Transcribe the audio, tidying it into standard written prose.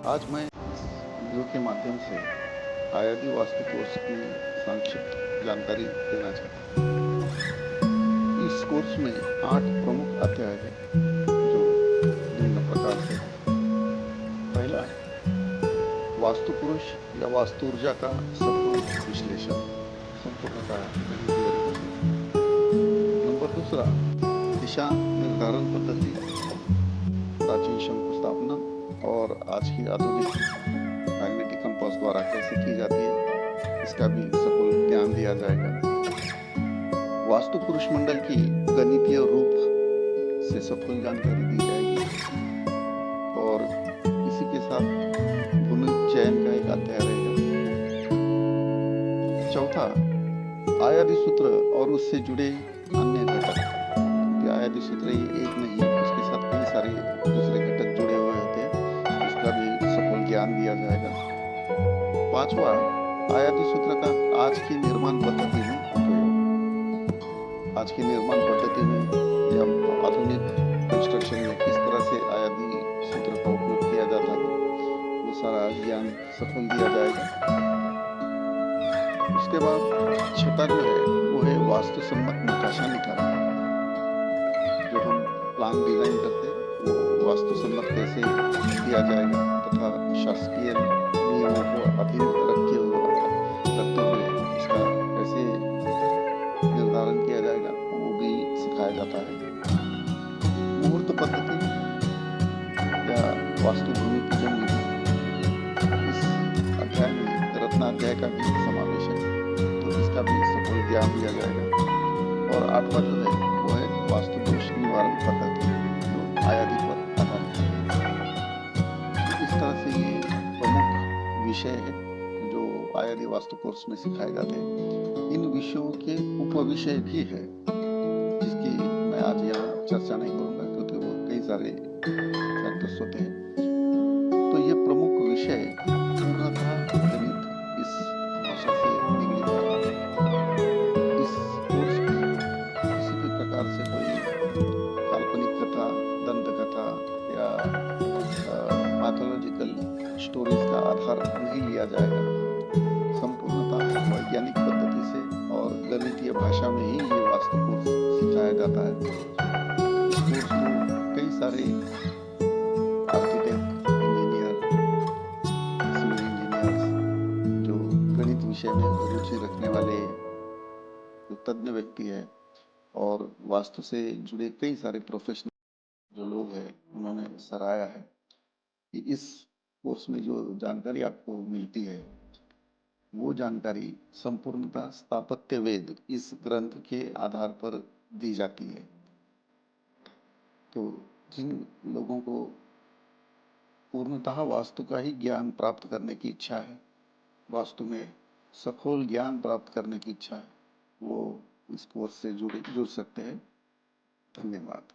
आज मैं इस वीडियो के माध्यम से आईआईटी वास्तु कोर्स की संक्षिप्त जानकारी देना चाहता हूँ। इस कोर्स में 8 प्रमुख अध्याय हैं जो निम्न प्रकार से है। पहला, वास्तु पुरुष या वास्तु ऊर्जा का सफल विश्लेषण, संपूर्णतः गणितीय रूप से। नंबर दूसरा, दिशा निर्धारण पद्धति, प्राचीन शंकु स्थापना और आज की आधुनिक मैग्नेटिक कंपास द्वारा कैसे की जाती है, इसका भी सफल ध्यान दिया जाएगा। वास्तु पुरुष मंडल की गणितीय रूप से सफल जानकारी दी जाएगी और इसी के साथ भूमि चयन का एक अध्याय रहेगा। चौथा, आयादी सूत्र और उससे जुड़े अन्य घटक। आयादी सूत्र एक नहीं, उसके साथ कई सारे दूसरे घटक जुड़े हुए होते हैं, इसका भी सफल ज्ञान दिया जाएगा। पांचवा, आयादी सूत्र का आज की निर्माण पद्धति में उपयोग। आज की निर्माण पद्धति में या आधुनिक कंस्ट्रक्शन में किस तरह से आयादी सूत्र का उपयोग किया जाता है, वो सारा ज्ञान सफल दिया जाएगा। उसके बाद छठा जो है वो है वास्तु सम्मत नकाशा निकालना। जो हम प्लान डिजाइन करते हैं वो वास्तु सम्मत कैसे किया जाएगा तथा शासकीय नियमों को अधीन रखते हुए इसका कैसे निर्धारण किया जाएगा वो भी सिखाया जाता है। मुहूर्त पद्धति या वास्तु भूमि पूजन विधि, इस अध्याय में रत्नाध्याय का भी समावेश है, तो इसका भी सफल ज्ञान दिया जाएगा। और आठवां जो है वो है वास्तु दोष निवारण पद्धति, जो आयादी पर आधारित है। इस तरह से ये प्रमुख विषय है जो आयादी वास्तु कोर्स में सिखाए जाते हैं। इन विषयों के उपविषय भी है जिसकी मैं आज यहाँ चर्चा नहीं करूंगा क्योंकि वो कई सारे फैक्टर्स होते हैं। तो ये प्रमुख विषय पूर्णतः गणित इस भाषा से निगडित है। इस कोर्स में किसी भी प्रकार से कोई काल्पनिक कथा, दंत कथा या मैथोलॉजिकल स्टोरीज का आधार नहीं लिया जाएगा। संपूर्णतः वैज्ञानिक पद्धति से और गणितीय भाषा में ही ये वास्तु कोर्स सिखाया जाता है। इस कोर्स को कई सारे आर्किटेक्ट, इंजीनियर, सिविल इंजीनियर्स, जो गणित विषय में रुचि रखने वाले जो तज्ञ व्यक्ति है और वास्तु से जुड़े कई सारे प्रोफेशनल जो लोग हैं उन्होंने सराहा है कि इस कोर्स में जो जानकारी आपको मिलती है वो जानकारी संपूर्णतः स्थापत्य वेद इस ग्रंथ के आधार पर दी जाती है। तो जिन लोगों को पूर्णतः वास्तु का ही ज्ञान प्राप्त करने की इच्छा है, वास्तु में सखोल ज्ञान प्राप्त करने की इच्छा है, वो इस कोर्स से जुड़ सकते हैं। धन्यवाद।